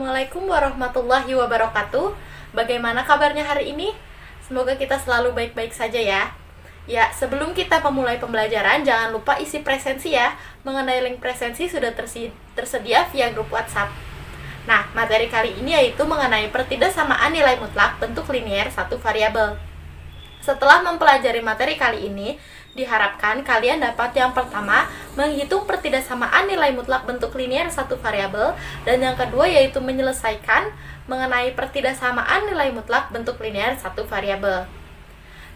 Assalamualaikum warahmatullahi wabarakatuh. Bagaimana kabarnya hari ini? Semoga kita selalu baik-baik saja ya. Ya, sebelum kita memulai pembelajaran, jangan lupa isi presensi ya. Mengenai link presensi sudah tersedia via grup WhatsApp. Nah, materi kali ini yaitu mengenai pertidaksamaan nilai mutlak bentuk linier satu variabel. Setelah mempelajari materi kali ini, diharapkan kalian dapat yang pertama, menghitung pertidaksamaan nilai mutlak bentuk linier satu variabel, dan yang kedua yaitu menyelesaikan mengenai pertidaksamaan nilai mutlak bentuk linier satu variabel.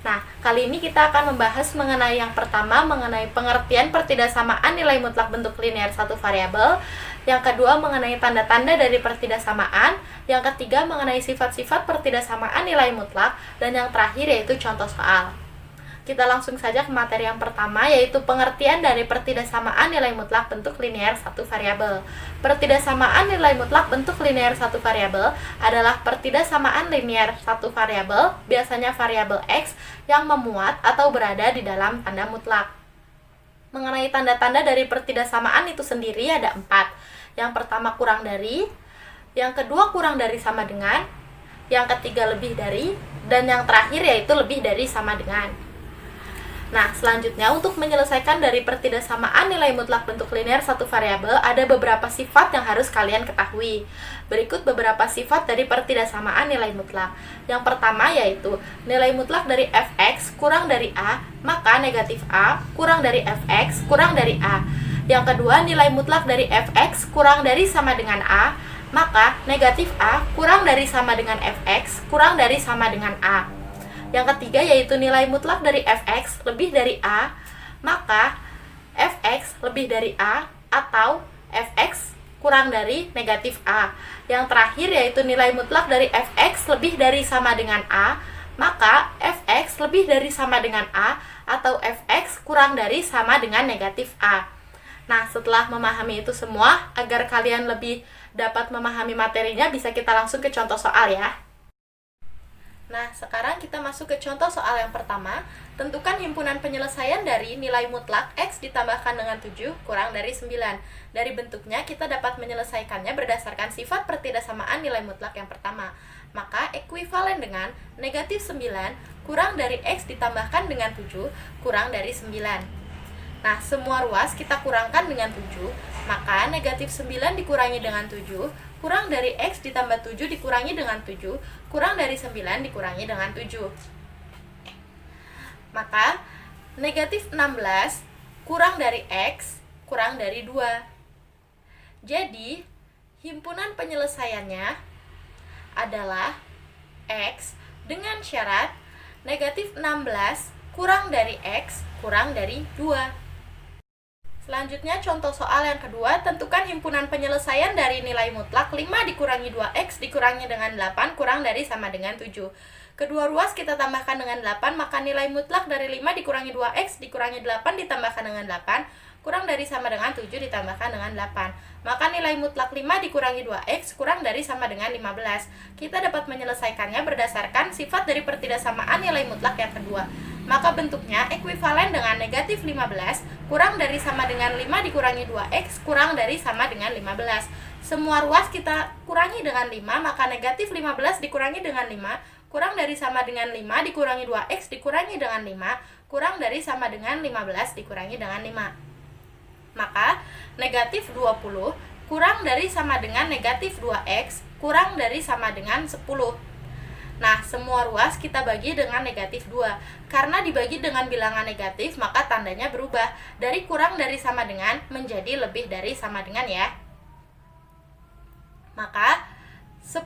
Nah, kali ini kita akan membahas mengenai yang pertama, mengenai pengertian pertidaksamaan nilai mutlak bentuk linier satu variabel, yang kedua mengenai tanda-tanda dari pertidaksamaan, yang ketiga mengenai sifat-sifat pertidaksamaan nilai mutlak, dan yang terakhir yaitu contoh soal. Kita langsung saja ke materi yang pertama, yaitu pengertian dari pertidaksamaan nilai mutlak bentuk linier satu variabel. Pertidaksamaan nilai mutlak bentuk linier satu variabel adalah pertidaksamaan linier satu variabel, biasanya variabel X, yang memuat atau berada di dalam tanda mutlak. Mengenai tanda-tanda dari pertidaksamaan itu sendiri ada 4. Yang pertama kurang dari, yang kedua kurang dari sama dengan, yang ketiga lebih dari, dan yang terakhir yaitu lebih dari sama dengan. Nah, selanjutnya untuk menyelesaikan dari pertidaksamaan nilai mutlak bentuk linier satu variabel, ada beberapa sifat yang harus kalian ketahui. Berikut beberapa sifat dari pertidaksamaan nilai mutlak. Yang pertama yaitu nilai mutlak dari fx kurang dari a, maka negatif a kurang dari fx kurang dari a. Yang kedua, nilai mutlak dari fx kurang dari sama dengan a, maka negatif a kurang dari sama dengan fx kurang dari sama dengan a. Yang ketiga yaitu nilai mutlak dari fx lebih dari a, maka fx lebih dari a atau fx kurang dari negatif a. Yang terakhir yaitu nilai mutlak dari fx lebih dari sama dengan a, maka fx lebih dari sama dengan a atau fx kurang dari sama dengan negatif a. Nah, setelah memahami itu semua, agar kalian lebih dapat memahami materinya, bisa kita langsung ke contoh soal ya. Nah, sekarang kita masuk ke contoh soal yang pertama. Tentukan himpunan penyelesaian dari nilai mutlak X ditambahkan dengan 7 kurang dari 9. Dari bentuknya, kita dapat menyelesaikannya berdasarkan sifat pertidaksamaan nilai mutlak yang pertama. Maka, ekuivalen dengan negatif 9 kurang dari X ditambahkan dengan 7 kurang dari 9. Nah, semua ruas kita kurangkan dengan 7, maka negatif 9 dikurangi dengan 7, kurang dari X ditambah 7 dikurangi dengan 7, kurang dari 9 dikurangi dengan 7. Maka, negatif 16 kurang dari X kurang dari 2. Jadi, himpunan penyelesaiannya adalah X dengan syarat negatif 16 kurang dari X kurang dari 2. Selanjutnya contoh soal yang kedua, tentukan himpunan penyelesaian dari nilai mutlak 5 dikurangi 2x dikurangi dengan 8 kurang dari sama dengan 7. Kedua ruas kita tambahkan dengan 8, maka nilai mutlak dari 5 dikurangi 2x dikurangi 8 ditambahkan dengan 8 kurang dari sama dengan 7 ditambahkan dengan 8. Maka nilai mutlak 5 dikurangi 2x kurang dari sama dengan 15. Kita dapat menyelesaikannya berdasarkan sifat dari pertidaksamaan nilai mutlak yang kedua. Maka bentuknya ekuivalen dengan negatif 15 kurang dari sama dengan 5 dikurangi 2x kurang dari sama dengan 15. Semua ruas kita kurangi dengan 5, maka negatif 15 dikurangi dengan 5 kurang dari sama dengan 5 dikurangi 2x dikurangi dengan 5 kurang dari sama dengan 15 dikurangi dengan 5. Maka negatif 20 kurang dari sama dengan negatif 2x kurang dari sama dengan 10. Nah, semua ruas kita bagi dengan negatif 2. Karena dibagi dengan bilangan negatif, maka tandanya berubah dari kurang dari sama dengan menjadi lebih dari sama dengan ya. Maka 10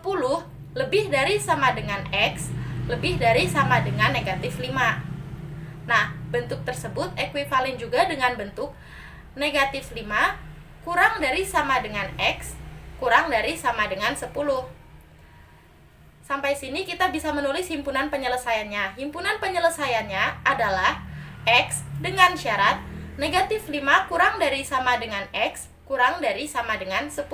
lebih dari sama dengan X lebih dari sama dengan negatif 5. Nah, bentuk tersebut ekuivalen juga dengan bentuk negatif 5 kurang dari sama dengan X kurang dari sama dengan 10. Sampai sini kita bisa menulis himpunan penyelesaiannya. Himpunan penyelesaiannya adalah X dengan syarat negatif 5 kurang dari sama dengan X kurang dari sama dengan 10.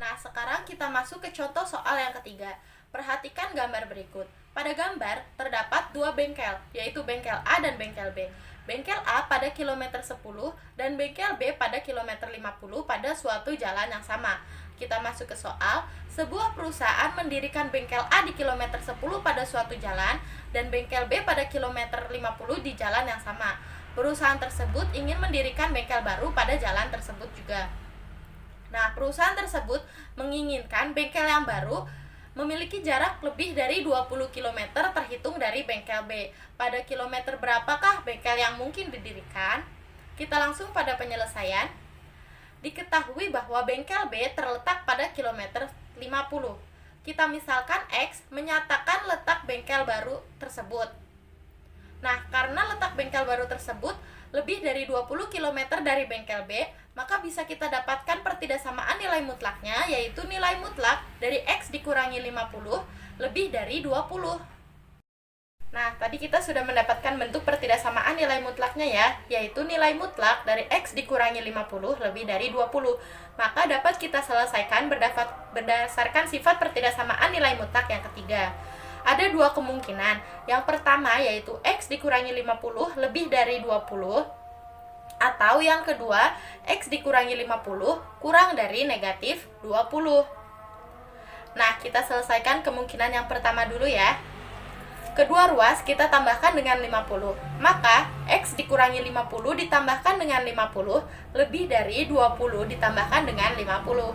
Nah, sekarang kita masuk ke contoh soal yang ketiga. Perhatikan gambar berikut. Pada gambar terdapat dua bengkel, yaitu bengkel A dan bengkel B. bengkel A pada kilometer 10 dan bengkel B pada kilometer 50 pada suatu jalan yang sama. Kita masuk ke soal. Sebuah perusahaan mendirikan bengkel A di kilometer 10 pada suatu jalan dan bengkel B pada kilometer 50 di jalan yang sama. Perusahaan tersebut ingin mendirikan bengkel baru pada jalan tersebut juga. Nah, perusahaan tersebut menginginkan bengkel yang baru memiliki jarak lebih dari 20 km terhitung dari bengkel B. Pada kilometer berapakah bengkel yang mungkin didirikan? Kita langsung pada penyelesaian. Diketahui bahwa bengkel B terletak pada kilometer 50. Kita misalkan X menyatakan letak bengkel baru tersebut. Nah, karena letak bengkel baru tersebut lebih dari 20 km dari bengkel B, maka bisa kita dapatkan pertidaksamaan nilai mutlaknya, yaitu nilai mutlak dari X dikurangi 50 lebih dari 20. Nah, tadi kita sudah mendapatkan bentuk pertidaksamaan nilai mutlaknya ya, yaitu nilai mutlak dari X dikurangi 50 lebih dari 20. Maka dapat kita selesaikan berdasarkan sifat pertidaksamaan nilai mutlak yang ketiga. Ada dua kemungkinan. Yang pertama yaitu X dikurangi 50 lebih dari 20, atau yang kedua X dikurangi 50 kurang dari negatif 20. Nah, kita selesaikan kemungkinan yang pertama dulu ya. Kedua ruas kita tambahkan dengan 50. Maka X dikurangi 50 ditambahkan dengan 50 lebih dari 20 ditambahkan dengan 50.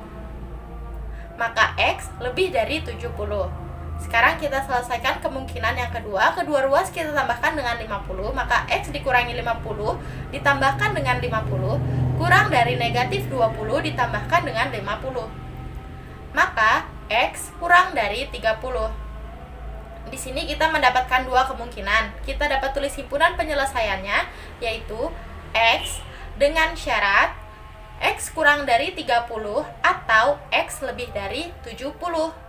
Maka X lebih dari 70. Sekarang kita selesaikan kemungkinan yang kedua. Kedua ruas kita tambahkan dengan 50, maka X dikurangi 50 ditambahkan dengan 50 kurang dari negatif 20 ditambahkan dengan 50. Maka X kurang dari 30. Di sini kita mendapatkan dua kemungkinan. Kita dapat tulis himpunan penyelesaiannya, yaitu X dengan syarat X kurang dari 30 atau X lebih dari 70.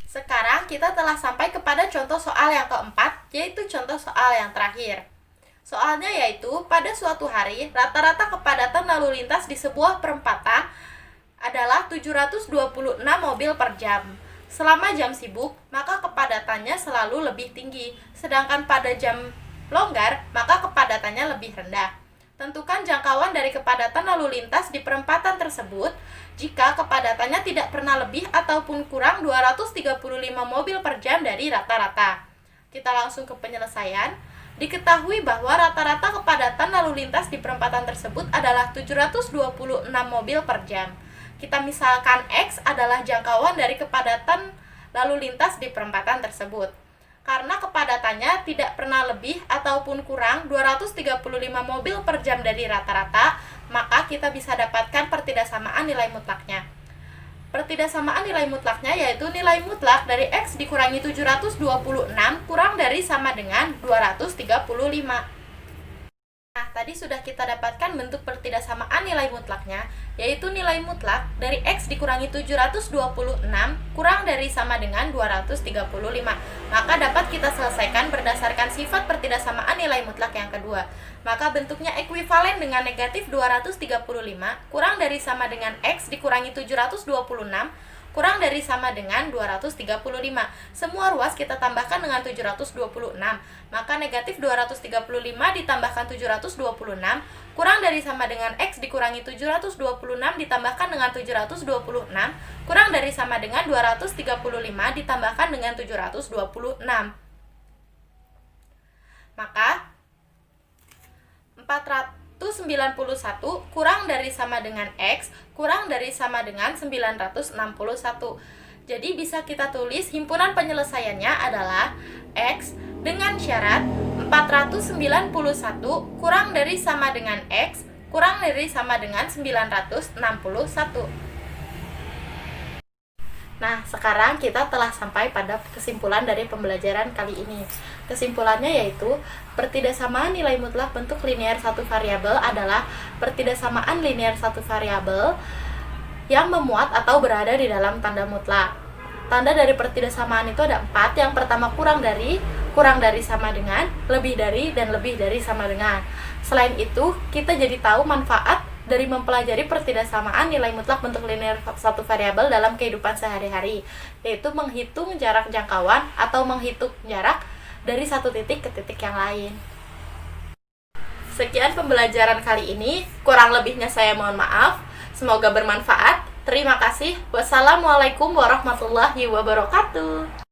Sekarang kita telah sampai kepada contoh soal yang keempat, yaitu contoh soal yang terakhir. Soalnya yaitu, pada suatu hari, rata-rata kepadatan lalu lintas di sebuah perempatan adalah 726 mobil per jam. Selama jam sibuk, maka kepadatannya selalu lebih tinggi, sedangkan pada jam longgar, maka kepadatannya lebih rendah. Tentukan jangkauan dari kepadatan lalu lintas di perempatan tersebut jika kepadatannya tidak pernah lebih ataupun kurang 235 mobil per jam dari rata-rata. Kita langsung ke penyelesaian. Diketahui bahwa rata-rata kepadatan lalu lintas di perempatan tersebut adalah 726 mobil per jam. Kita misalkan X adalah jangkauan dari kepadatan lalu lintas di perempatan tersebut. Karena kepadatannya tidak pernah lebih ataupun kurang 235 mobil per jam dari rata-rata, maka kita bisa dapatkan pertidaksamaan nilai mutlaknya. Pertidaksamaan nilai mutlaknya yaitu nilai mutlak dari X dikurangi 726 kurang dari sama dengan 235. Nah, tadi sudah kita dapatkan bentuk pertidaksamaan nilai mutlaknya, yaitu nilai mutlak dari X dikurangi 726 kurang dari sama dengan 235. Maka dapat kita selesaikan berdasarkan sifat pertidaksamaan nilai mutlak yang kedua. Maka bentuknya ekuivalen dengan negatif 235 kurang dari sama dengan X dikurangi 726 kurang dari sama dengan 235. Semua ruas kita tambahkan dengan 726. Maka negatif 235 ditambahkan 726 kurang dari sama dengan X dikurangi 726 ditambahkan dengan 726 kurang dari sama dengan 235 ditambahkan dengan 726. Maka 491 kurang dari sama dengan X kurang dari sama dengan 961. Jadi bisa kita tulis himpunan penyelesaiannya adalah X dengan syarat 491 kurang dari sama dengan X kurang dari sama dengan 961. Nah, sekarang kita telah sampai pada kesimpulan dari pembelajaran kali ini. Kesimpulannya yaitu, pertidaksamaan nilai mutlak bentuk linear satu variabel adalah pertidaksamaan linear satu variabel yang memuat atau berada di dalam tanda mutlak. Tanda dari pertidaksamaan itu ada 4. Yang pertama kurang dari sama dengan, lebih dari, dan lebih dari sama dengan. Selain itu, kita jadi tahu manfaat dari mempelajari pertidaksamaan nilai mutlak bentuk linear satu variabel dalam kehidupan sehari-hari, yaitu menghitung jarak jangkauan atau menghitung jarak dari satu titik ke titik yang lain. Sekian pembelajaran kali ini, kurang lebihnya saya mohon maaf. Semoga bermanfaat. Terima kasih. Wassalamualaikum warahmatullahi wabarakatuh.